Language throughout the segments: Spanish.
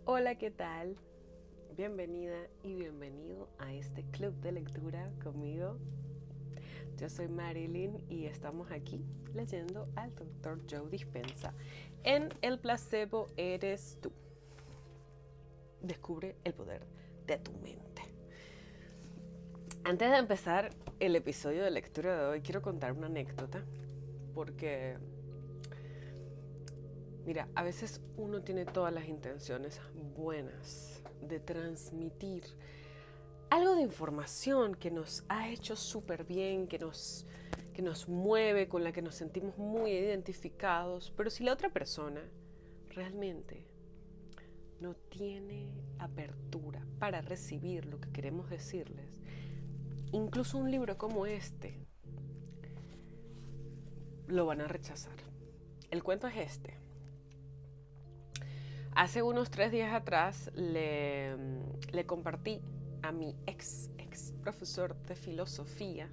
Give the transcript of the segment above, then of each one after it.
Hola, ¿qué tal? Bienvenida y bienvenido a este club de lectura conmigo. Yo soy Marilyn y estamos aquí leyendo al Dr. Joe Dispenza en El placebo eres tú. Descubre el poder de tu mente. Antes de empezar el episodio de lectura de hoy, quiero contar una anécdota porque mira, a veces uno tiene todas las intenciones buenas de transmitir algo de información que nos ha hecho súper bien, que nos mueve, con la que nos sentimos muy identificados, pero si la otra persona realmente no tiene apertura para recibir lo que queremos decirles, incluso un libro como este lo van a rechazar. El cuento es este. Hace unos 3 días atrás le compartí a mi ex profesor de filosofía.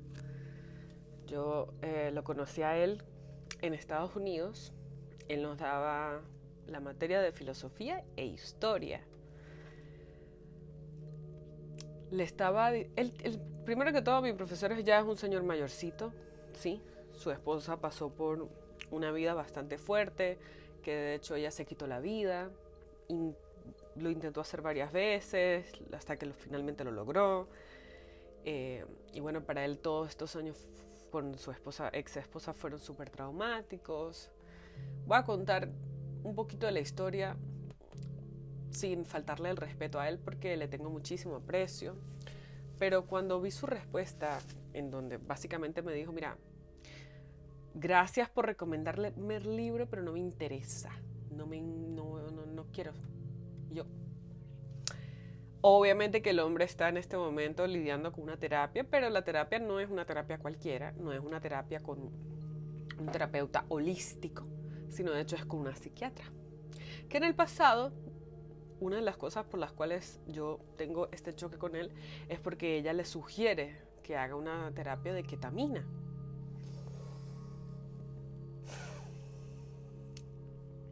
Yo lo conocí a él en Estados Unidos. Él nos daba la materia de filosofía e historia. Primero que todo, mi profesor ya es un señor mayorcito, ¿sí? Su esposa pasó por una vida bastante fuerte, que de hecho ella se quitó la vida. Lo intentó hacer varias veces hasta que finalmente lo logró. Y bueno, para él todos estos años con su ex esposa fueron súper traumáticos. Voy a contar un poquito de la historia sin faltarle el respeto a él porque le tengo muchísimo aprecio. Pero cuando vi su respuesta, en donde básicamente me dijo, mira, gracias por recomendarme el libro, pero no me interesa. No quiero. Yo, obviamente que el hombre está en este momento lidiando con una terapia, pero la terapia no es una terapia cualquiera, no es una terapia con un terapeuta holístico, sino de hecho es con una psiquiatra. Que en el pasado, una de las cosas por las cuales yo tengo este choque con él es porque ella le sugiere que haga una terapia de ketamina.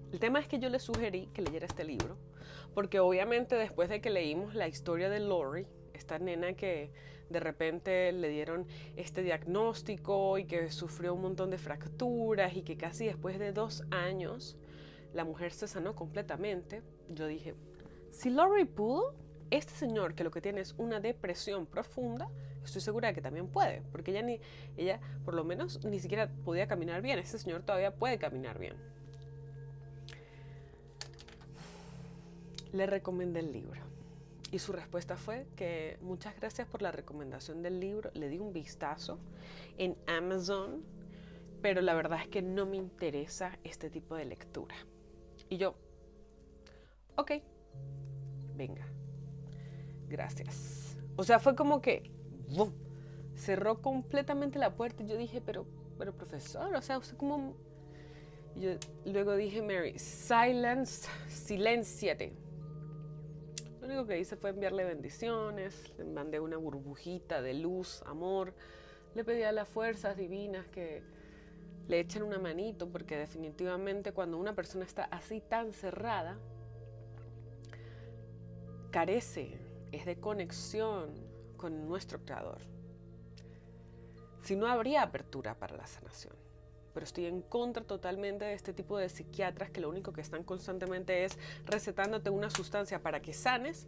El tema es que yo le sugerí que leyera este libro, porque obviamente después de que leímos la historia de Lori, esta nena que de repente le dieron este diagnóstico y que sufrió un montón de fracturas y que casi después de 2 años la mujer se sanó completamente, yo dije, si Lori pudo, este señor que lo que tiene es una depresión profunda, estoy segura de que también puede, porque ella por lo menos ni siquiera podía caminar bien, este señor todavía puede caminar bien. Le recomendé el libro y su respuesta fue que muchas gracias por la recomendación del libro, le di un vistazo en Amazon, pero la verdad es que no me interesa este tipo de lectura. Y yo, ok, venga, gracias. O sea, fue como que ¡bum! Cerró completamente la puerta y yo dije, pero profesor, o sea, usted como... Y yo luego dije, Mary, silénciate. Lo único que hice fue enviarle bendiciones, le mandé una burbujita de luz, amor. Le pedí a las fuerzas divinas que le echen una manito, porque definitivamente cuando una persona está así tan cerrada, carece, es de conexión con nuestro Creador. Si no, habría apertura para la sanación. Pero estoy en contra totalmente de este tipo de psiquiatras que lo único que están constantemente es recetándote una sustancia para que sanes,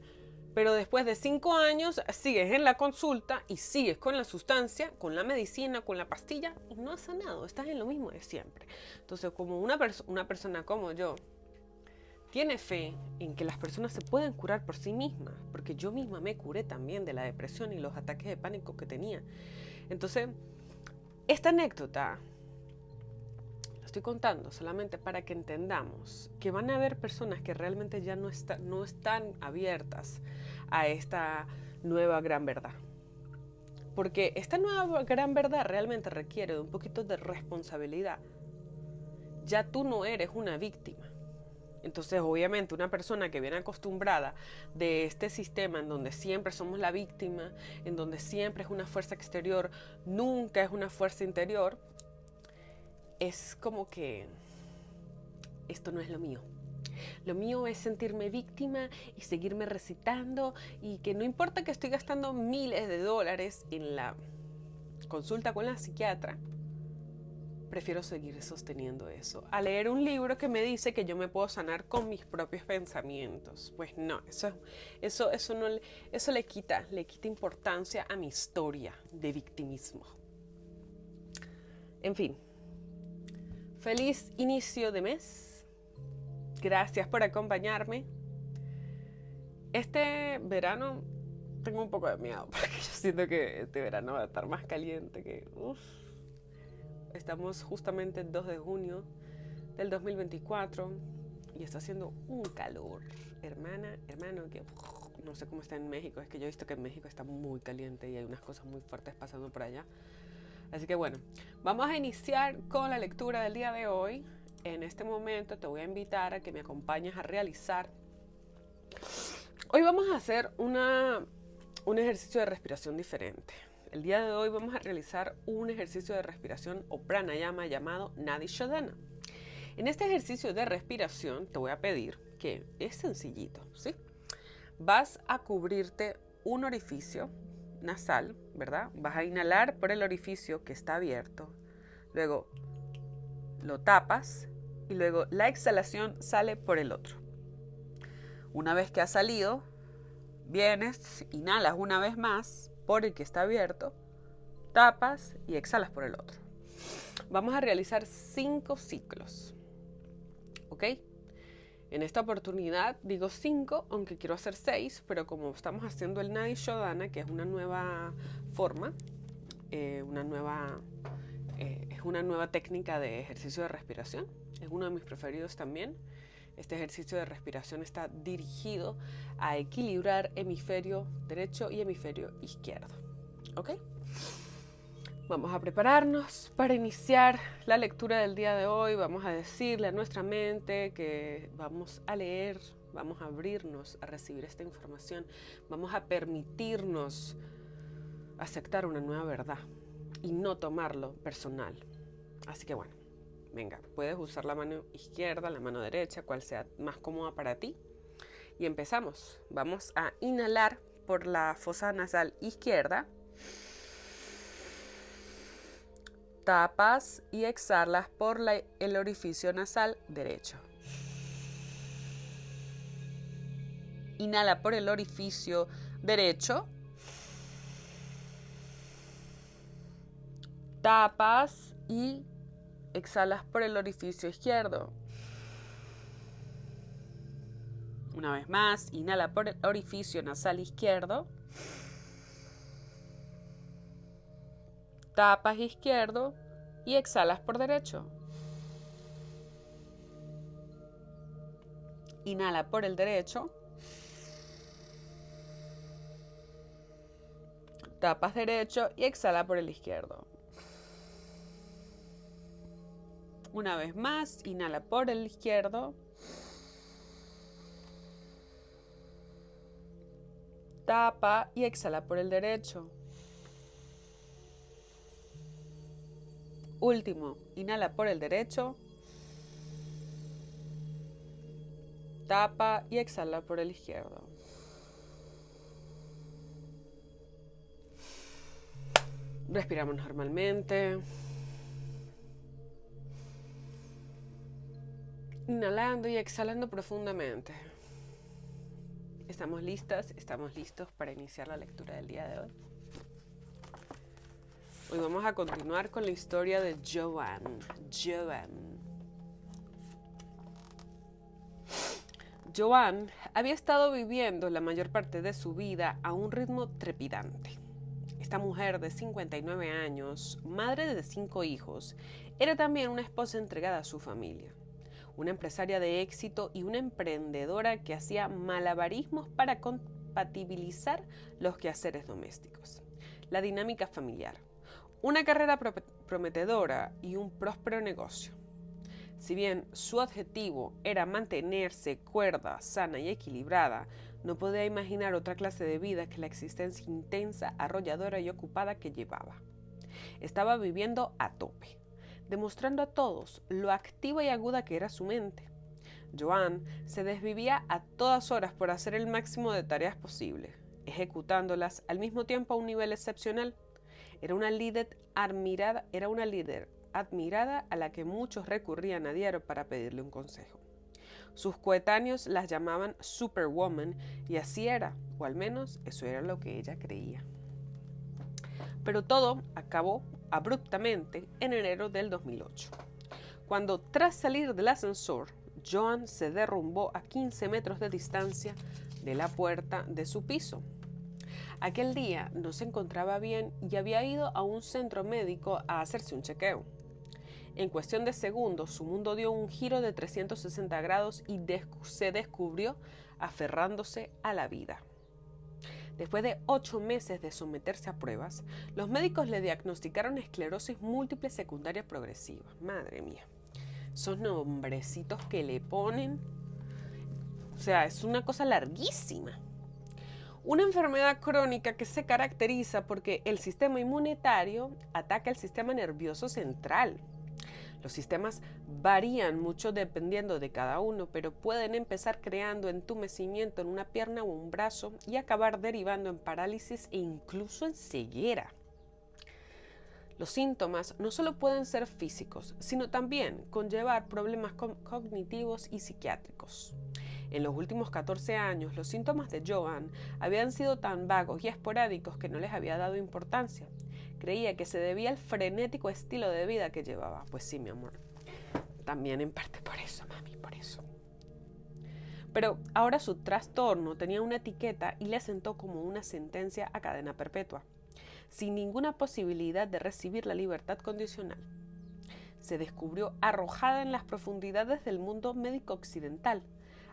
pero después de 5 años sigues en la consulta y sigues con la sustancia, con la medicina, con la pastilla y no has sanado, estás en lo mismo de siempre. Entonces, como una persona como yo tiene fe en que las personas se pueden curar por sí mismas, porque yo misma me curé también de la depresión y los ataques de pánico que tenía. Entonces, esta anécdota estoy contando solamente para que entendamos que van a haber personas que realmente ya no están abiertas a esta nueva gran verdad. Porque esta nueva gran verdad realmente requiere de un poquito de responsabilidad. Ya tú no eres una víctima. Entonces, obviamente, una persona que viene acostumbrada de este sistema en donde siempre somos la víctima, en donde siempre es una fuerza exterior, nunca es una fuerza interior, es como que esto no es lo mío. Lo mío es sentirme víctima y seguirme recitando y que no importa que estoy gastando miles de dólares en la consulta con la psiquiatra, prefiero seguir sosteniendo eso, a leer un libro que me dice que yo me puedo sanar con mis propios pensamientos. Pues no, eso le quita importancia a mi historia de victimismo. En fin, feliz inicio de mes. Gracias por acompañarme. Este verano tengo un poco de miedo porque yo siento que este verano va a estar más caliente que... Estamos justamente el 2 de junio del 2024 y está haciendo un calor, hermano, que no sé cómo está en México. Es que yo he visto que en México está muy caliente y hay unas cosas muy fuertes pasando por allá. Así que bueno, vamos a iniciar con la lectura del día de hoy. En este momento te voy a invitar a que me acompañes a realizar. Hoy vamos a hacer un ejercicio de respiración diferente. El día de hoy vamos a realizar un ejercicio de respiración o pranayama llamado Nadi Shodhana. En este ejercicio de respiración te voy a pedir que es sencillito, ¿sí? Vas a cubrirte un orificio nasal, ¿verdad? Vas a inhalar por el orificio que está abierto, luego lo tapas y luego la exhalación sale por el otro. Una vez que ha salido, vienes, inhalas una vez más por el que está abierto, tapas y exhalas por el otro. Vamos a realizar 5 ciclos, ¿ok? En esta oportunidad digo 5, aunque quiero hacer 6, pero como estamos haciendo el Nadi Shodhana, que es una nueva forma, es una nueva técnica de ejercicio de respiración, es uno de mis preferidos también. Este ejercicio de respiración está dirigido a equilibrar hemisferio derecho y hemisferio izquierdo, ¿ok? Vamos a prepararnos para iniciar la lectura del día de hoy. Vamos a decirle a nuestra mente que vamos a leer, vamos a abrirnos a recibir esta información, vamos a permitirnos aceptar una nueva verdad y no tomarlo personal. Así que bueno, venga, puedes usar la mano izquierda, la mano derecha, cual sea más cómoda para ti. Y empezamos. Vamos a inhalar por la fosa nasal izquierda. Tapas y exhalas por el orificio nasal derecho. Inhala por el orificio derecho. Tapas y exhalas por el orificio izquierdo. Una vez más, inhala por el orificio nasal izquierdo. Tapas izquierdo y exhalas por derecho. Inhala por el derecho. Tapas derecho y exhala por el izquierdo. Una vez más, inhala por el izquierdo. Tapa y exhala por el derecho. Último, inhala por el derecho. Tapa y exhala por el izquierdo. Respiramos normalmente. Inhalando y exhalando profundamente. ¿Estamos listas? ¿Estamos listos para iniciar la lectura del día de hoy? Hoy vamos a continuar con la historia de Joan. Joan había estado viviendo la mayor parte de su vida a un ritmo trepidante. Esta mujer de 59 años, madre de 5 hijos, era también una esposa entregada a su familia, una empresaria de éxito y una emprendedora que hacía malabarismos para compatibilizar los quehaceres domésticos, la dinámica familiar, una carrera prometedora y un próspero negocio. Si bien su objetivo era mantenerse cuerda, sana y equilibrada, no podía imaginar otra clase de vida que la existencia intensa, arrolladora y ocupada que llevaba. Estaba viviendo a tope, demostrando a todos lo activa y aguda que era su mente. Joan se desvivía a todas horas por hacer el máximo de tareas posible, ejecutándolas al mismo tiempo a un nivel excepcional. Era una líder admirada a la que muchos recurrían a diario para pedirle un consejo. Sus coetáneos las llamaban Superwoman y así era, o al menos eso era lo que ella creía. Pero todo acabó abruptamente en enero del 2008, cuando tras salir del ascensor, Joan se derrumbó a 15 metros de distancia de la puerta de su piso. Aquel día no se encontraba bien y había ido a un centro médico a hacerse un chequeo. En cuestión de segundos, su mundo dio un giro de 360 grados y se descubrió aferrándose a la vida. Después de 8 meses de someterse a pruebas, los médicos le diagnosticaron esclerosis múltiple secundaria progresiva. Madre mía, esos nombrecitos que le ponen, o sea, es una cosa larguísima. Una enfermedad crónica que se caracteriza porque el sistema inmunitario ataca el sistema nervioso central. Los sistemas varían mucho dependiendo de cada uno, pero pueden empezar creando entumecimiento en una pierna o un brazo y acabar derivando en parálisis e incluso en ceguera. Los síntomas no solo pueden ser físicos, sino también conllevar problemas cognitivos y psiquiátricos. En los últimos 14 años, los síntomas de Joan habían sido tan vagos y esporádicos que no les había dado importancia. Creía que se debía al frenético estilo de vida que llevaba. Pues sí, mi amor. También en parte por eso, mami, por eso. Pero ahora su trastorno tenía una etiqueta y le asentó como una sentencia a cadena perpetua, sin ninguna posibilidad de recibir la libertad condicional. Se descubrió arrojada en las profundidades del mundo médico occidental,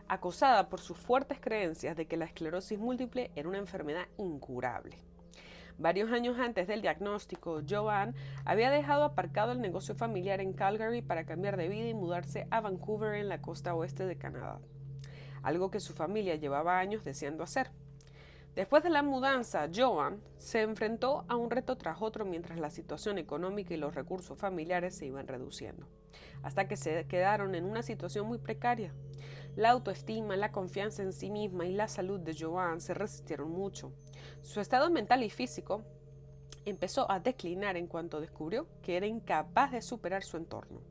acosada por sus fuertes creencias de que la esclerosis múltiple era una enfermedad incurable. Varios años antes del diagnóstico, Joan había dejado aparcado el negocio familiar en Calgary para cambiar de vida y mudarse a Vancouver en la costa oeste de Canadá, algo que su familia llevaba años deseando hacer. Después de la mudanza, Joan se enfrentó a un reto tras otro mientras la situación económica y los recursos familiares se iban reduciendo, hasta que se quedaron en una situación muy precaria. La autoestima, la confianza en sí misma y la salud de Joan se resistieron mucho. Su estado mental y físico empezó a declinar en cuanto descubrió que era incapaz de superar su entorno.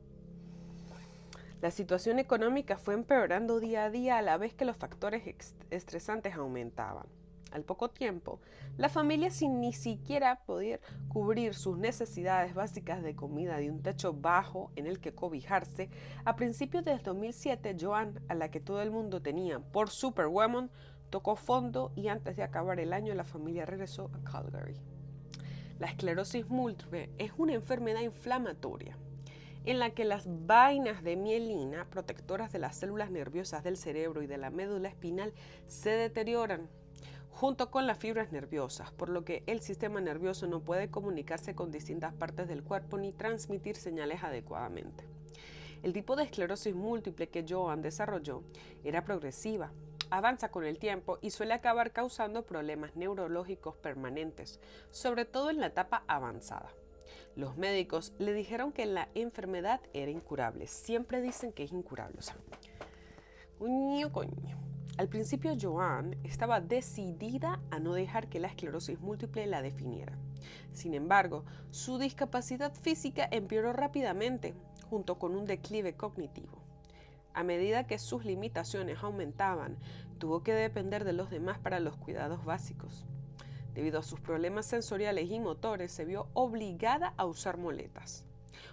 La situación económica fue empeorando día a día a la vez que los factores estresantes aumentaban. Al poco tiempo, la familia, sin ni siquiera poder cubrir sus necesidades básicas de comida y un techo bajo en el que cobijarse, a principios del 2007, Joan, a la que todo el mundo tenía por Superwoman, tocó fondo y antes de acabar el año la familia regresó a Calgary. La esclerosis múltiple es una enfermedad inflamatoria en la que las vainas de mielina, protectoras de las células nerviosas del cerebro y de la médula espinal, se deterioran junto con las fibras nerviosas, por lo que el sistema nervioso no puede comunicarse con distintas partes del cuerpo ni transmitir señales adecuadamente. El tipo de esclerosis múltiple que Joan desarrolló era progresiva, avanza con el tiempo y suele acabar causando problemas neurológicos permanentes, sobre todo en la etapa avanzada. Los médicos le dijeron que la enfermedad era incurable. Siempre dicen que es incurable. O sea, coño. Al principio, Joan estaba decidida a no dejar que la esclerosis múltiple la definiera. Sin embargo, su discapacidad física empeoró rápidamente, junto con un declive cognitivo. A medida que sus limitaciones aumentaban, tuvo que depender de los demás para los cuidados básicos. Debido a sus problemas sensoriales y motores, se vio obligada a usar muletas,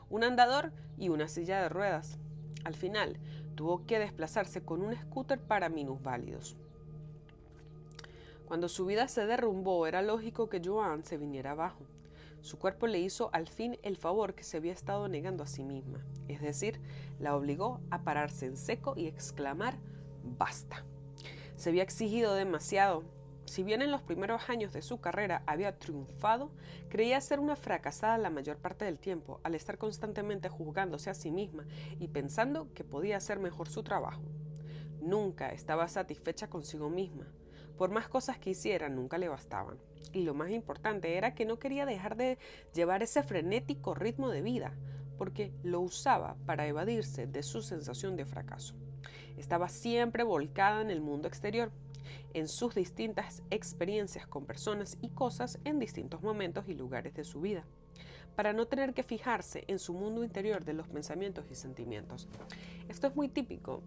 un andador y una silla de ruedas. Al final, tuvo que desplazarse con un scooter para minusválidos. Cuando su vida se derrumbó, era lógico que Joan se viniera abajo. Su cuerpo le hizo al fin el favor que se había estado negando a sí misma, es decir, la obligó a pararse en seco y exclamar ¡basta! Se había exigido demasiado. Si bien en los primeros años de su carrera había triunfado, creía ser una fracasada la mayor parte del tiempo, al estar constantemente juzgándose a sí misma y pensando que podía hacer mejor su trabajo. Nunca estaba satisfecha consigo misma. Por más cosas que hiciera, nunca le bastaban. Y lo más importante era que no quería dejar de llevar ese frenético ritmo de vida, porque lo usaba para evadirse de su sensación de fracaso. Estaba siempre volcada en el mundo exterior, en sus distintas experiencias con personas y cosas en distintos momentos y lugares de su vida, para no tener que fijarse en su mundo interior de los pensamientos y sentimientos. Esto es muy típico.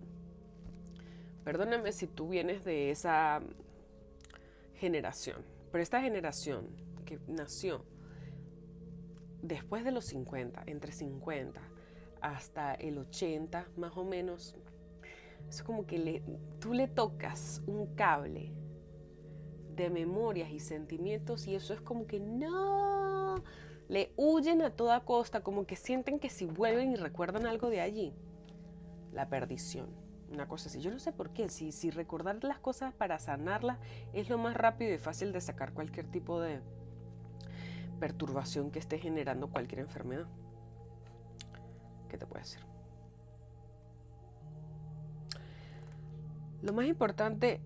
Perdóname si tú vienes de esa generación, pero esta generación que nació después de los 50, entre 50 hasta el 80 más o menos, es como que tú le tocas un cable de memorias y sentimientos y eso es como que no, le huyen a toda costa, como que sienten que si vuelven y recuerdan algo de allí, la perdición, una cosa así. Yo no sé por qué, si recordar las cosas para sanarlas es lo más rápido y fácil de sacar cualquier tipo de perturbación que esté generando cualquier enfermedad. ¿Qué te puede decir? Lo más importante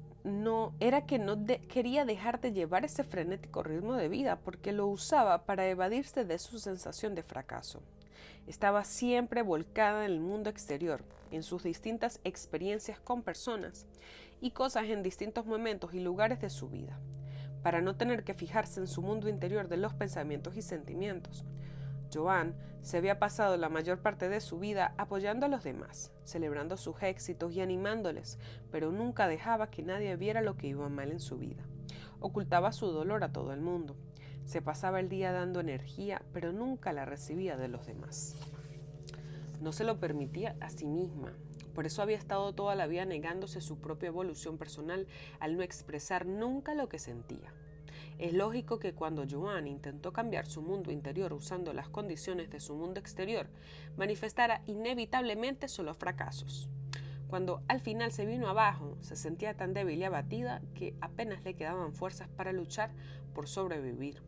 era que no quería dejar de llevar ese frenético ritmo de vida porque lo usaba para evadirse de su sensación de fracaso. Estaba siempre volcada en el mundo exterior, en sus distintas experiencias con personas y cosas en distintos momentos y lugares de su vida, para no tener que fijarse en su mundo interior de los pensamientos y sentimientos. Joan se había pasado la mayor parte de su vida apoyando a los demás, celebrando sus éxitos y animándoles, pero nunca dejaba que nadie viera lo que iba mal en su vida. Ocultaba su dolor a todo el mundo. Se pasaba el día dando energía, pero nunca la recibía de los demás. No se lo permitía a sí misma. Por eso había estado toda la vida negándose su propia evolución personal al no expresar nunca lo que sentía. Es lógico que cuando Joan intentó cambiar su mundo interior usando las condiciones de su mundo exterior, manifestara inevitablemente solo fracasos. Cuando al final se vino abajo, se sentía tan débil y abatida que apenas le quedaban fuerzas para luchar por sobrevivir.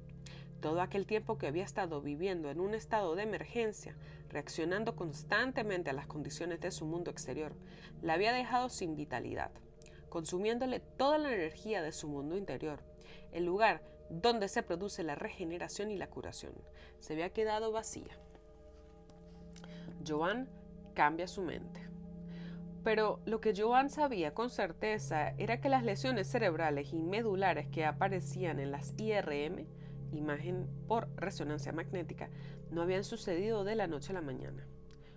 Todo aquel tiempo que había estado viviendo en un estado de emergencia, reaccionando constantemente a las condiciones de su mundo exterior, la había dejado sin vitalidad, consumiéndole toda la energía de su mundo interior. El lugar donde se produce la regeneración y la curación se había quedado vacía. Joan cambia su mente. Pero lo que Joan sabía con certeza era que las lesiones cerebrales y medulares que aparecían en las IRM, imagen por resonancia magnética, no habían sucedido de la noche a la mañana.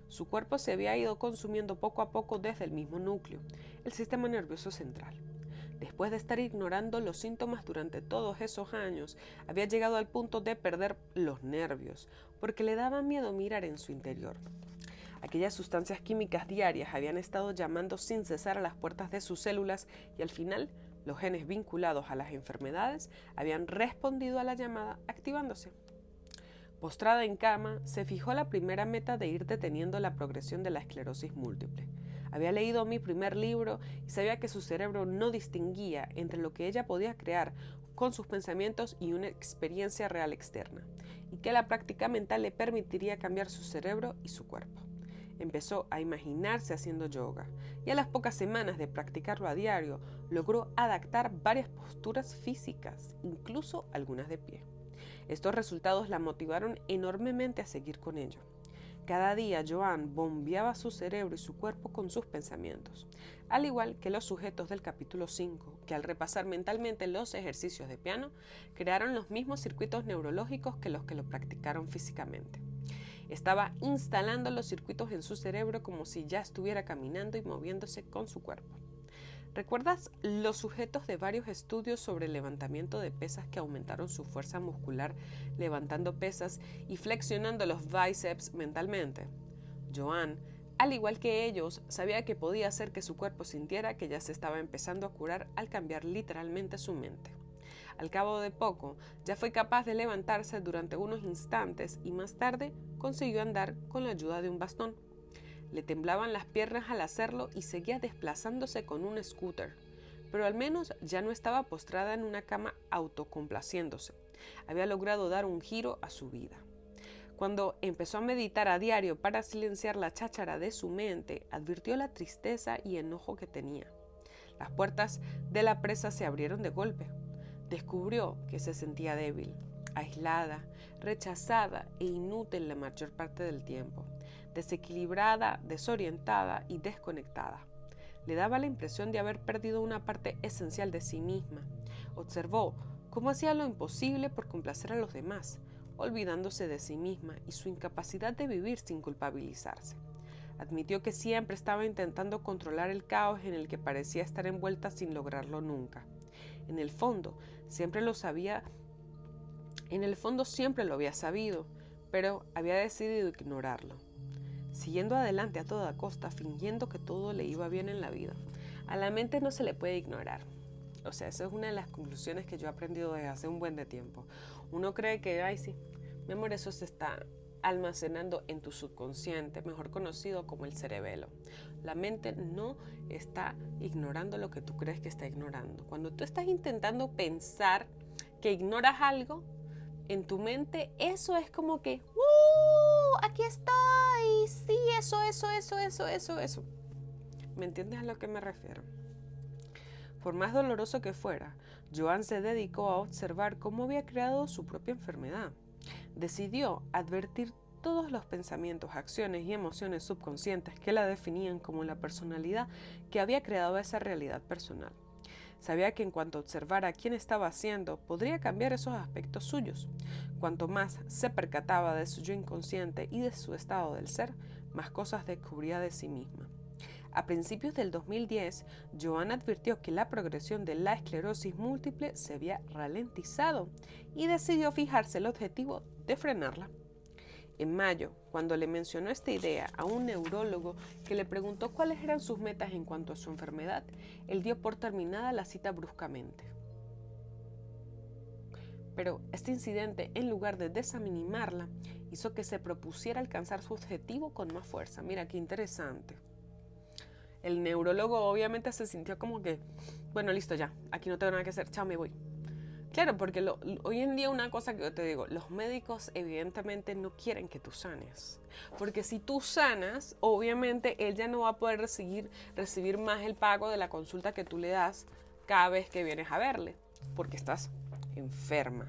Su cuerpo se había ido consumiendo poco a poco desde el mismo núcleo, el sistema nervioso central. Después de estar ignorando los síntomas durante todos esos años, había llegado al punto de perder los nervios, porque le daba miedo mirar en su interior. Aquellas sustancias químicas diarias habían estado llamando sin cesar a las puertas de sus células y al final los genes vinculados a las enfermedades habían respondido a la llamada activándose. Postrada en cama, se fijó la primera meta de ir deteniendo la progresión de la esclerosis múltiple. Había leído mi primer libro y sabía que su cerebro no distinguía entre lo que ella podía crear con sus pensamientos y una experiencia real externa, y que la práctica mental le permitiría cambiar su cerebro y su cuerpo. Empezó a imaginarse haciendo yoga y a las pocas semanas de practicarlo a diario logró adaptar varias posturas físicas, incluso algunas de pie. Estos resultados la motivaron enormemente a seguir con ello. Cada día Joan bombeaba su cerebro y su cuerpo con sus pensamientos, al igual que los sujetos del capítulo 5, que al repasar mentalmente los ejercicios de piano, crearon los mismos circuitos neurológicos que los que lo practicaron físicamente. Estaba instalando los circuitos en su cerebro como si ya estuviera caminando y moviéndose con su cuerpo. ¿Recuerdas los sujetos de varios estudios sobre el levantamiento de pesas que aumentaron su fuerza muscular levantando pesas y flexionando los bíceps mentalmente? Joan, al igual que ellos, sabía que podía hacer que su cuerpo sintiera que ya se estaba empezando a curar al cambiar literalmente su mente. Al cabo de poco, ya fue capaz de levantarse durante unos instantes y más tarde consiguió andar con la ayuda de un bastón. Le temblaban las piernas al hacerlo y seguía desplazándose con un scooter, pero al menos ya no estaba postrada en una cama autocomplaciéndose. Había logrado dar un giro a su vida. Cuando empezó a meditar a diario para silenciar la cháchara de su mente, advirtió la tristeza y enojo que tenía. Las puertas de la presa se abrieron de golpe. Descubrió que se sentía débil, aislada, rechazada e inútil la mayor parte del tiempo, desequilibrada, desorientada y desconectada. le daba la impresión de haber perdido una parte esencial de sí misma. Observó cómo hacía lo imposible por complacer a los demás, olvidándose de sí misma y su incapacidad de vivir sin culpabilizarse. Admitió que siempre estaba intentando controlar el caos en el que parecía estar envuelta sin lograrlo nunca. En el fondo siempre lo había sabido, pero había decidido ignorarlo, siguiendo adelante a toda costa, fingiendo que todo le iba bien en la vida. A la mente no se le puede ignorar. O sea, esa es una de las conclusiones que yo he aprendido desde hace un buen de tiempo. Uno cree que, ay sí, mi amor, eso se está almacenando en tu subconsciente, mejor conocido como el cerebelo. La mente no está ignorando lo que tú crees que está ignorando. Cuando tú estás intentando pensar que ignoras algo, en tu mente eso es como que, aquí estoy, sí, eso. ¿Me entiendes a lo que me refiero? Por más doloroso que fuera, Joan se dedicó a observar cómo había creado su propia enfermedad. Decidió advertir todos los pensamientos, acciones y emociones subconscientes que la definían como la personalidad que había creado esa realidad personal. Sabía que en cuanto observara quién estaba haciendo, podría cambiar esos aspectos suyos. Cuanto más se percataba de su yo inconsciente y de su estado del ser, más cosas descubría de sí misma. A principios del 2010, Joan advirtió que la progresión de la esclerosis múltiple se había ralentizado y decidió fijarse el objetivo de frenarla. En mayo, cuando le mencionó esta idea a un neurólogo que le preguntó cuáles eran sus metas en cuanto a su enfermedad, él dio por terminada la cita bruscamente. Pero este incidente, en lugar de desanimarla, hizo que se propusiera alcanzar su objetivo con más fuerza. Mira, qué interesante. El neurólogo obviamente se sintió como que, bueno, listo ya, aquí no tengo nada que hacer, chao, me voy. Claro, porque hoy en día una cosa que yo te digo, los médicos evidentemente no quieren que tú sanes. Porque si tú sanas, obviamente él ya no va a poder recibir más el pago de la consulta que tú le das cada vez que vienes a verle. Porque estás enfermo.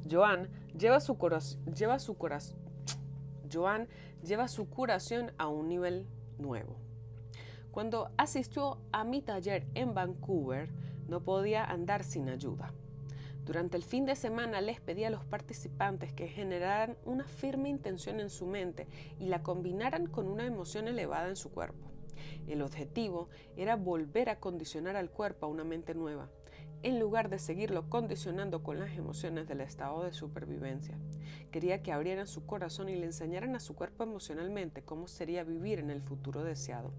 Joan lleva su curación a un nivel nuevo. Cuando asistió a mi taller en Vancouver, no podía andar sin ayuda. Durante el fin de semana les pedí a los participantes que generaran una firme intención en su mente y la combinaran con una emoción elevada en su cuerpo. El objetivo era volver a condicionar al cuerpo a una mente nueva, en lugar de seguirlo condicionando con las emociones del estado de supervivencia. Quería que abrieran su corazón y le enseñaran a su cuerpo emocionalmente cómo sería vivir en el futuro deseado.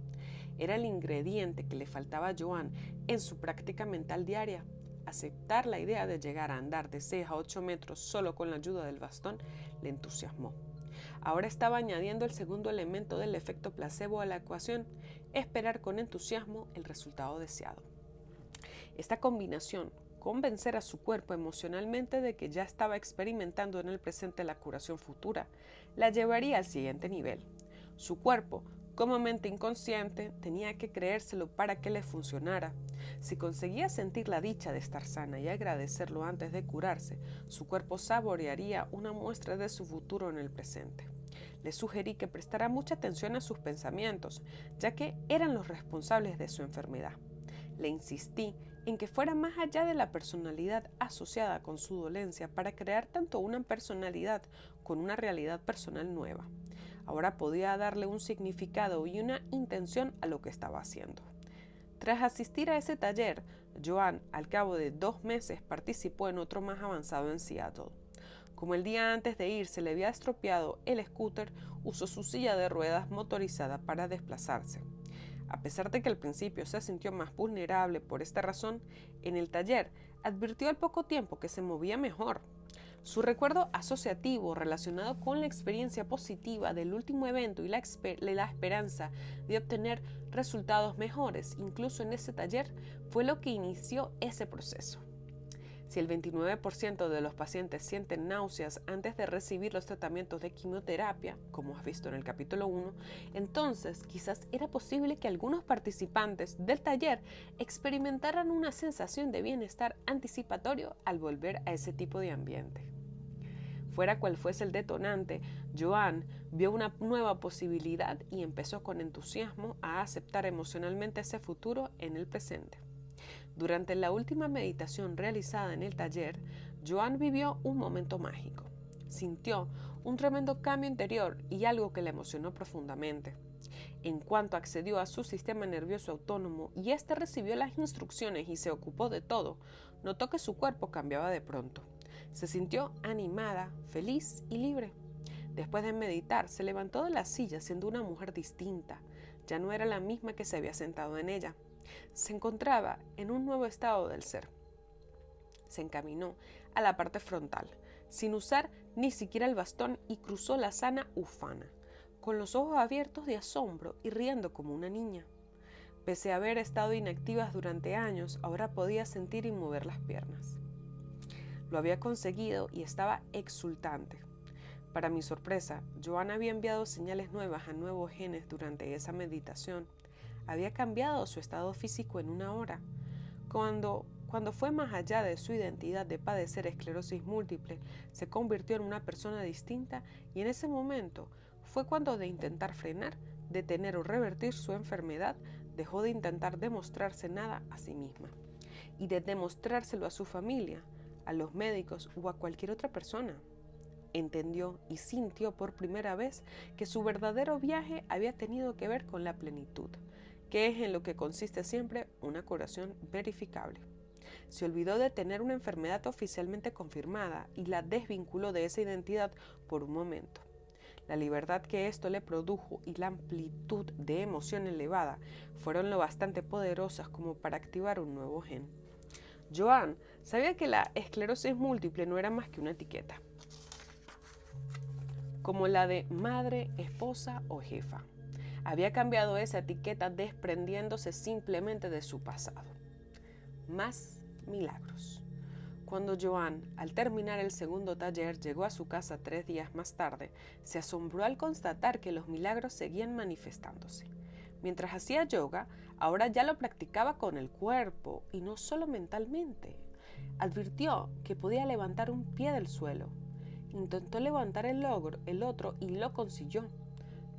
Era el ingrediente que le faltaba a Joan en su práctica mental diaria. Aceptar la idea de llegar a andar de 6 a 8 metros solo con la ayuda del bastón le entusiasmó. Ahora estaba añadiendo el segundo elemento del efecto placebo a la ecuación: esperar con entusiasmo el resultado deseado. Esta combinación, convencer a su cuerpo emocionalmente de que ya estaba experimentando en el presente la curación futura, la llevaría al siguiente nivel. Su cuerpo, como mente inconsciente, tenía que creérselo para que le funcionara. Si conseguía sentir la dicha de estar sana y agradecerlo antes de curarse, su cuerpo saborearía una muestra de su futuro en el presente. Le sugerí que prestara mucha atención a sus pensamientos, ya que eran los responsables de su enfermedad. Le insistí en que fuera más allá de la personalidad asociada con su dolencia para crear tanto una personalidad con una realidad personal nueva. Ahora podía darle un significado y una intención a lo que estaba haciendo. Tras asistir a ese taller, Joan, al cabo de 2 meses, participó en otro más avanzado en Seattle. Como el día antes de ir se le había estropeado el scooter, usó su silla de ruedas motorizada para desplazarse. A pesar de que al principio se sintió más vulnerable por esta razón, en el taller advirtió al poco tiempo que se movía mejor. Su recuerdo asociativo relacionado con la experiencia positiva del último evento y la esperanza de obtener resultados mejores, incluso en ese taller, fue lo que inició ese proceso. Si el 29% de los pacientes sienten náuseas antes de recibir los tratamientos de quimioterapia, como has visto en el capítulo 1, entonces quizás era posible que algunos participantes del taller experimentaran una sensación de bienestar anticipatorio al volver a ese tipo de ambiente. Fuera cual fuese el detonante, Joan vio una nueva posibilidad y empezó con entusiasmo a aceptar emocionalmente ese futuro en el presente. Durante la última meditación realizada en el taller, Joan vivió un momento mágico. Sintió un tremendo cambio interior y algo que la emocionó profundamente. En cuanto accedió a su sistema nervioso autónomo y éste recibió las instrucciones y se ocupó de todo, notó que su cuerpo cambiaba de pronto. Se sintió animada, feliz y libre. Después de meditar, se levantó de la silla siendo una mujer distinta. Ya no era la misma que se había sentado en ella. Se encontraba en un nuevo estado del ser. Se encaminó a la parte frontal, sin usar ni siquiera el bastón, y cruzó la sana ufana, con los ojos abiertos de asombro y riendo como una niña. Pese a haber estado inactivas durante años, ahora podía sentir y mover las piernas. Lo había conseguido y estaba exultante. Para mi sorpresa, Joan había enviado señales nuevas a nuevos genes durante esa meditación. Había cambiado su estado físico en una hora. Cuando fue más allá de su identidad de padecer esclerosis múltiple, se convirtió en una persona distinta, y en ese momento fue cuando, de intentar frenar, detener o revertir su enfermedad, dejó de intentar demostrarse nada a sí misma y de demostrárselo a su familia, a los médicos o a cualquier otra persona. Entendió y sintió por primera vez que su verdadero viaje había tenido que ver con la plenitud, que es en lo que consiste siempre una curación verificable. Se olvidó de tener una enfermedad oficialmente confirmada y la desvinculó de esa identidad por un momento. La libertad que esto le produjo y la amplitud de emoción elevada fueron lo bastante poderosas como para activar un nuevo gen. Joan sabía que la esclerosis múltiple no era más que una etiqueta, como la de madre, esposa o jefa. Había cambiado esa etiqueta desprendiéndose simplemente de su pasado. Más milagros. Cuando Joan, al terminar el segundo taller, llegó a su casa 3 días más tarde, se asombró al constatar que los milagros seguían manifestándose. Mientras hacía yoga, ahora ya lo practicaba con el cuerpo y no solo mentalmente. Advirtió que podía levantar un pie del suelo. Intentó levantar el otro y lo consiguió.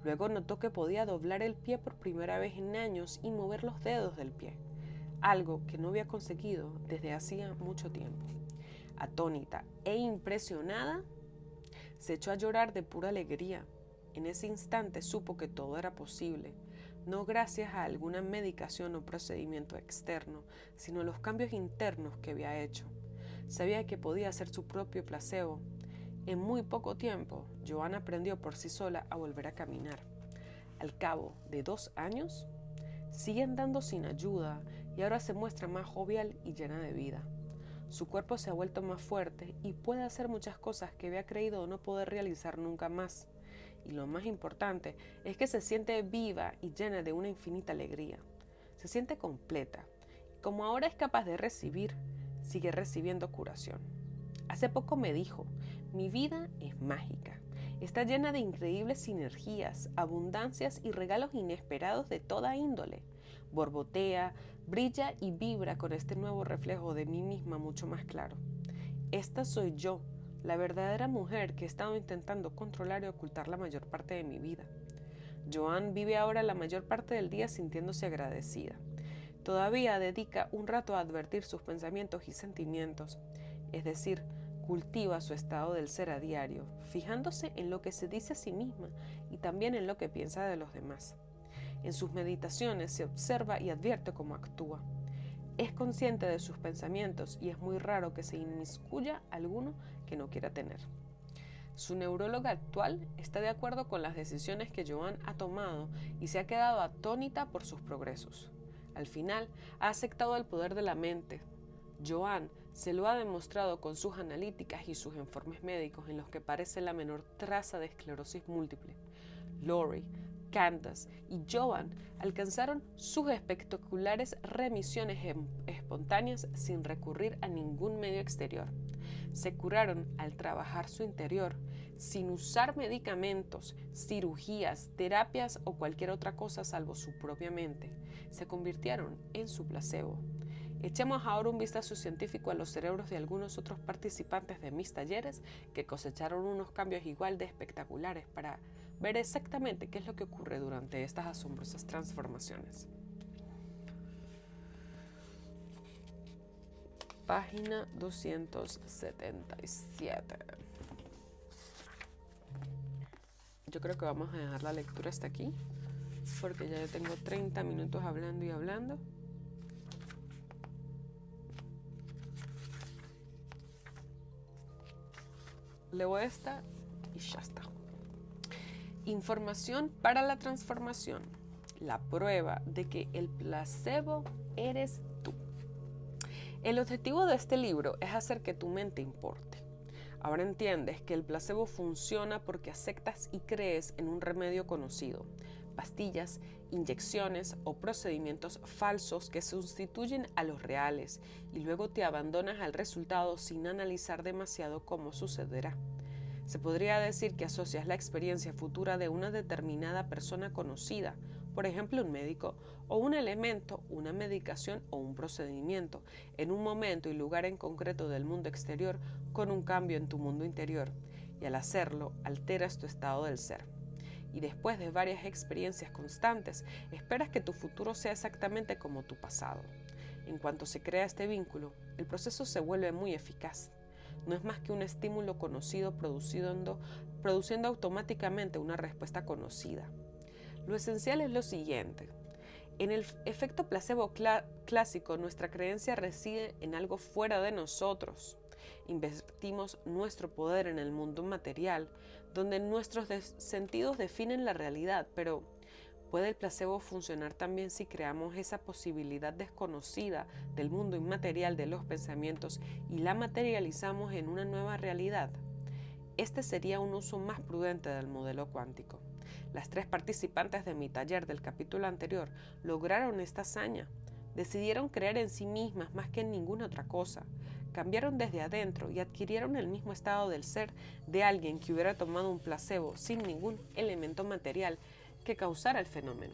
Luego notó que podía doblar el pie por primera vez en años y mover los dedos del pie, algo que no había conseguido desde hacía mucho tiempo. Atónita e impresionada, se echó a llorar de pura alegría. En ese instante supo que todo era posible, no gracias a alguna medicación o procedimiento externo, sino a los cambios internos que había hecho. Sabía que podía hacer su propio placebo. En muy poco tiempo, Joan aprendió por sí sola a volver a caminar. Al cabo de 2 años, sigue andando sin ayuda y ahora se muestra más jovial y llena de vida. Su cuerpo se ha vuelto más fuerte y puede hacer muchas cosas que había creído no poder realizar nunca más. Y lo más importante es que se siente viva y llena de una infinita alegría. Se siente completa. Como ahora es capaz de recibir, sigue recibiendo curación. Hace poco me dijo: mi vida es mágica. Está llena de increíbles sinergias, abundancias y regalos inesperados de toda índole. Borbotea, brilla y vibra con este nuevo reflejo de mí misma mucho más claro. Esta soy yo, la verdadera mujer que he estado intentando controlar y ocultar la mayor parte de mi vida. Joan vive ahora la mayor parte del día sintiéndose agradecida. Todavía dedica un rato a advertir sus pensamientos y sentimientos, es decir, cultiva su estado del ser a diario, fijándose en lo que se dice a sí misma y también en lo que piensa de los demás. En sus meditaciones se observa y advierte cómo actúa. Es consciente de sus pensamientos y es muy raro que se inmiscuya alguno que no quiera tener. Su neuróloga actual está de acuerdo con las decisiones que Joan ha tomado y se ha quedado atónita por sus progresos. Al final, ha aceptado el poder de la mente. Joan se lo ha demostrado con sus analíticas y sus informes médicos en los que parece la menor traza de esclerosis múltiple. Lori, Candace y Joan alcanzaron sus espectaculares remisiones espontáneas sin recurrir a ningún medio exterior. Se curaron al trabajar su interior, sin usar medicamentos, cirugías, terapias o cualquier otra cosa salvo su propia mente. Se convirtieron en su placebo. Echemos ahora un vistazo científico a los cerebros de algunos otros participantes de mis talleres que cosecharon unos cambios igual de espectaculares para ver exactamente qué es lo que ocurre durante estas asombrosas transformaciones. Página 277. Yo creo que vamos a dejar la lectura hasta aquí, porque ya yo tengo 30 minutos hablando y hablando. Leo esta y ya está. Información para la transformación. La prueba de que el placebo eres tú. El objetivo de este libro es hacer que tu mente importe. Ahora entiendes que el placebo funciona porque aceptas y crees en un remedio conocido, pastillas, inyecciones o procedimientos falsos que sustituyen a los reales y luego te abandonas al resultado sin analizar demasiado cómo sucederá. Se podría decir que asocias la experiencia futura de una determinada persona conocida, por ejemplo un médico, o un elemento, una medicación o un procedimiento, en un momento y lugar en concreto del mundo exterior con un cambio en tu mundo interior, y al hacerlo alteras tu estado del ser. Y después de varias experiencias constantes, esperas que tu futuro sea exactamente como tu pasado. En cuanto se crea este vínculo, el proceso se vuelve muy eficaz. No es más que un estímulo conocido produciendo automáticamente una respuesta conocida. Lo esencial es lo siguiente. En el efecto placebo clásico, nuestra creencia reside en algo fuera de nosotros. Invertimos nuestro poder en el mundo material, donde nuestros sentidos definen la realidad, pero ¿puede el placebo funcionar también si creamos esa posibilidad desconocida del mundo inmaterial de los pensamientos y la materializamos en una nueva realidad? Este sería un uso más prudente del modelo cuántico. Las 3 participantes de mi taller del capítulo anterior lograron esta hazaña. Decidieron creer en sí mismas más que en ninguna otra cosa. Cambiaron desde adentro y adquirieron el mismo estado del ser de alguien que hubiera tomado un placebo sin ningún elemento material que causara el fenómeno.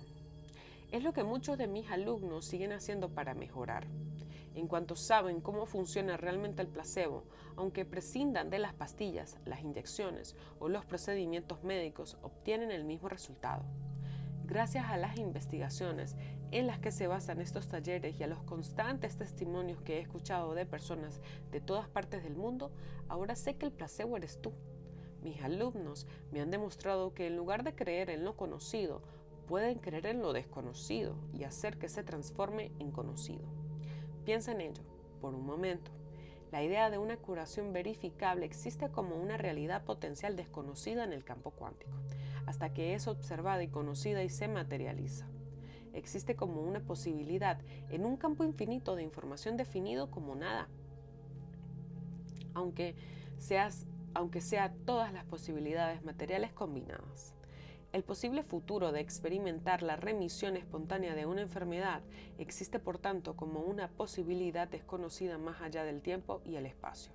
Es lo que muchos de mis alumnos siguen haciendo para mejorar. En cuanto saben cómo funciona realmente el placebo, aunque prescindan de las pastillas, las inyecciones o los procedimientos médicos, obtienen el mismo resultado. Gracias a las investigaciones en las que se basan estos talleres y a los constantes testimonios que he escuchado de personas de todas partes del mundo, ahora sé que el placebo eres tú. Mis alumnos me han demostrado que en lugar de creer en lo conocido, pueden creer en lo desconocido y hacer que se transforme en conocido. Piensa en ello, por un momento. La idea de una curación verificable existe como una realidad potencial desconocida en el campo cuántico, hasta que es observada y conocida y se materializa. Existe como una posibilidad en un campo infinito de información definido como nada. Aunque sea todas las posibilidades materiales combinadas. El posible futuro de experimentar la remisión espontánea de una enfermedad existe por tanto como una posibilidad desconocida más allá del tiempo y el espacio,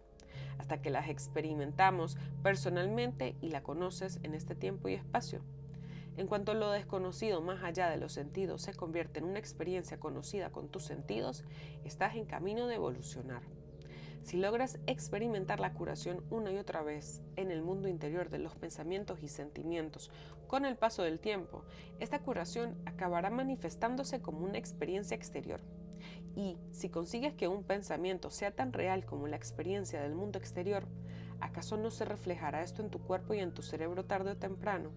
hasta que las experimentamos personalmente y la conoces en este tiempo y espacio. En cuanto lo desconocido más allá de los sentidos se convierte en una experiencia conocida con tus sentidos, estás en camino de evolucionar. Si logras experimentar la curación una y otra vez en el mundo interior de los pensamientos y sentimientos con el paso del tiempo, esta curación acabará manifestándose como una experiencia exterior. Y si consigues que un pensamiento sea tan real como la experiencia del mundo exterior, ¿acaso no se reflejará esto en tu cuerpo y en tu cerebro tarde o temprano?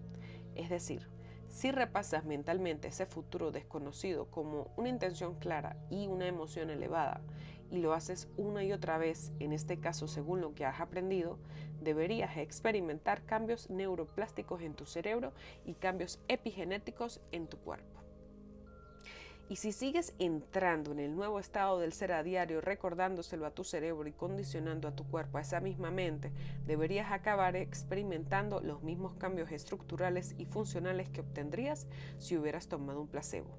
Es decir, si repasas mentalmente ese futuro desconocido como una intención clara y una emoción elevada, y lo haces una y otra vez, en este caso según lo que has aprendido, deberías experimentar cambios neuroplásticos en tu cerebro y cambios epigenéticos en tu cuerpo. Y si sigues entrando en el nuevo estado del ser a diario, recordándoselo a tu cerebro y condicionando a tu cuerpo a esa misma mente, deberías acabar experimentando los mismos cambios estructurales y funcionales que obtendrías si hubieras tomado un placebo.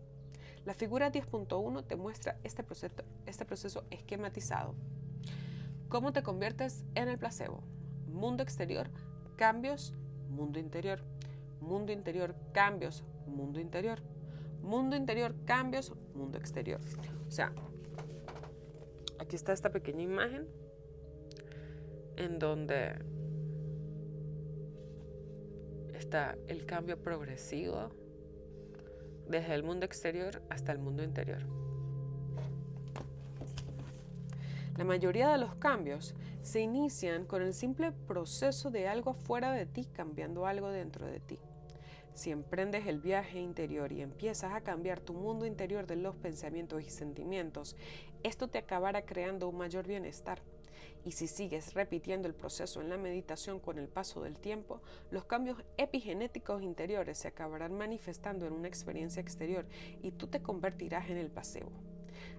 La figura 10.1 te muestra este proceso esquematizado. ¿Cómo te conviertes en el placebo? Mundo exterior, cambios, mundo interior. Mundo interior, cambios, mundo interior. Mundo interior, cambios, mundo exterior. O sea, aquí está esta pequeña imagen en donde está el cambio progresivo desde el mundo exterior hasta el mundo interior. La mayoría de los cambios se inician con el simple proceso de algo fuera de ti cambiando algo dentro de ti. Si emprendes el viaje interior y empiezas a cambiar tu mundo interior de los pensamientos y sentimientos, esto te acabará creando un mayor bienestar. Y si sigues repitiendo el proceso en la meditación con el paso del tiempo, los cambios epigenéticos interiores se acabarán manifestando en una experiencia exterior y tú te convertirás en el placebo.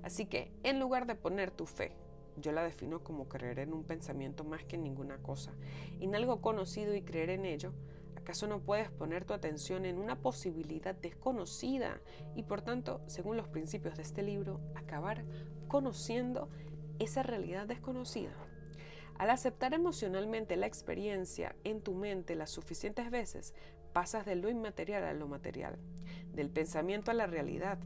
Así que, en lugar de poner tu fe, yo la defino como creer en un pensamiento más que en ninguna cosa, en algo conocido y creer en ello, ¿acaso no puedes poner tu atención en una posibilidad desconocida y por tanto, según los principios de este libro, acabar conociendo esa realidad desconocida? Al aceptar emocionalmente la experiencia en tu mente las suficientes veces, pasas de lo inmaterial a lo material, del pensamiento a la realidad.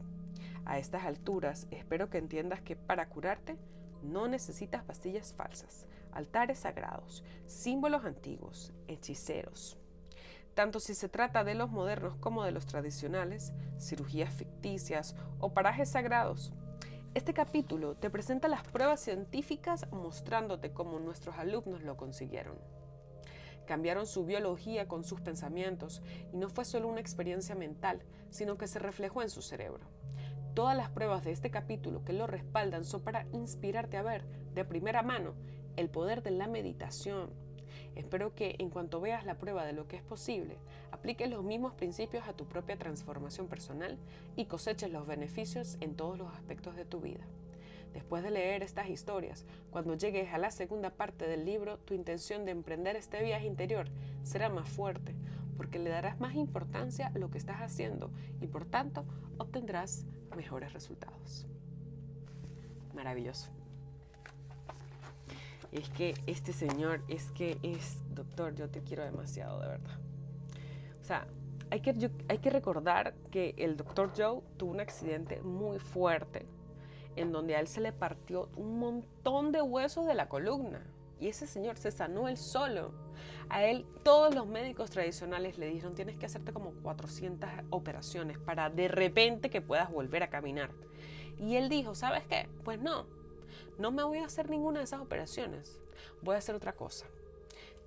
A estas alturas, espero que entiendas que para curarte, no necesitas pastillas falsas, altares sagrados, símbolos antiguos, hechiceros. Tanto si se trata de los modernos como de los tradicionales, cirugías ficticias o parajes sagrados. Este capítulo te presenta las pruebas científicas mostrándote cómo nuestros alumnos lo consiguieron. Cambiaron su biología con sus pensamientos y no fue solo una experiencia mental, sino que se reflejó en su cerebro. Todas las pruebas de este capítulo que lo respaldan son para inspirarte a ver de primera mano el poder de la meditación. Espero que en cuanto veas la prueba de lo que es posible, apliques los mismos principios a tu propia transformación personal y coseches los beneficios en todos los aspectos de tu vida. Después de leer estas historias, cuando llegues a la segunda parte del libro, tu intención de emprender este viaje interior será más fuerte, porque le darás más importancia a lo que estás haciendo y por tanto obtendrás mejores resultados. Maravilloso. Es que este señor doctor, yo te quiero demasiado, de verdad. O sea, hay que recordar que el doctor Joe tuvo un accidente muy fuerte en donde a él se le partió un montón de huesos de la columna. Y ese señor se sanó él solo. A él todos los médicos tradicionales le dijeron tienes que hacerte como 400 operaciones para de repente que puedas volver a caminar. Y él dijo, ¿sabes qué? Pues no me voy a hacer ninguna de esas operaciones. Voy a hacer otra cosa.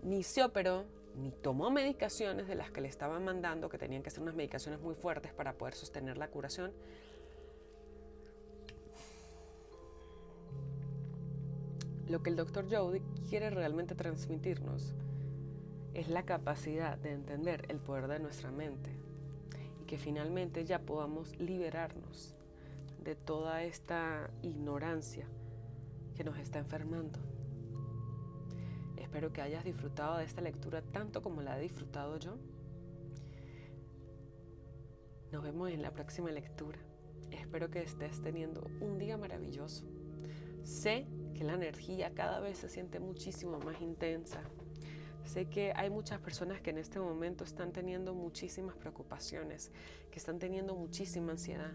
Ni se operó, ni tomó medicaciones de las que le estaban mandando, que tenían que ser unas medicaciones muy fuertes para poder sostener la curación. Lo que el Dr. Joe quiere realmente transmitirnos es la capacidad de entender el poder de nuestra mente y que finalmente ya podamos liberarnos de toda esta ignorancia que nos está enfermando. Espero que hayas disfrutado de esta lectura tanto como la he disfrutado yo. Nos vemos en la próxima lectura. Espero que estés teniendo un día maravilloso. Sé que la energía cada vez se siente muchísimo más intensa. Sé que hay muchas personas que en este momento están teniendo muchísimas preocupaciones, que están teniendo muchísima ansiedad.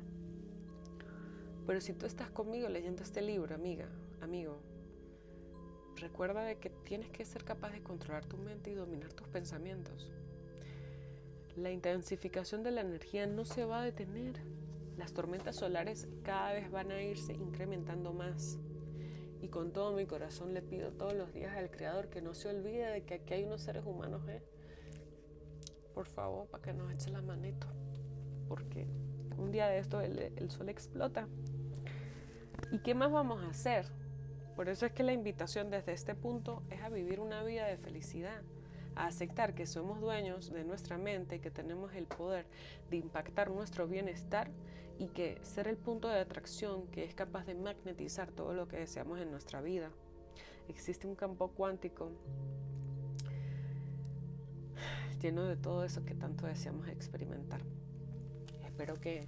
Pero si tú estás conmigo leyendo este libro, amiga, amigo, recuerda de que tienes que ser capaz de controlar tu mente y dominar tus pensamientos. La intensificación de la energía no se va a detener. Las tormentas solares cada vez van a irse incrementando más. Y con todo mi corazón le pido todos los días al Creador que no se olvide de que aquí hay unos seres humanos, por favor, para que nos eche la manito. Porque un día de esto el sol explota. ¿Y qué más vamos a hacer? Por eso es que la invitación desde este punto es a vivir una vida de felicidad, a aceptar que somos dueños de nuestra mente, que tenemos el poder de impactar nuestro bienestar y que ser el punto de atracción que es capaz de magnetizar todo lo que deseamos en nuestra vida. Existe un campo cuántico lleno de todo eso que tanto deseamos experimentar. Espero que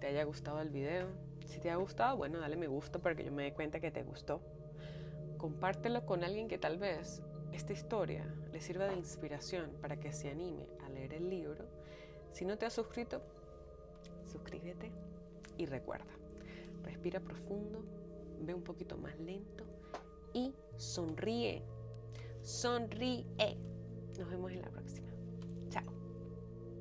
te haya gustado el video. Si te ha gustado, bueno, dale me gusta para que yo me dé cuenta que te gustó. Compártelo con alguien que tal vez esta historia le sirva de inspiración para que se anime a leer el libro. Si no te has suscrito, suscríbete y recuerda, respira profundo, ve un poquito más lento y sonríe. Sonríe. Nos vemos en la próxima.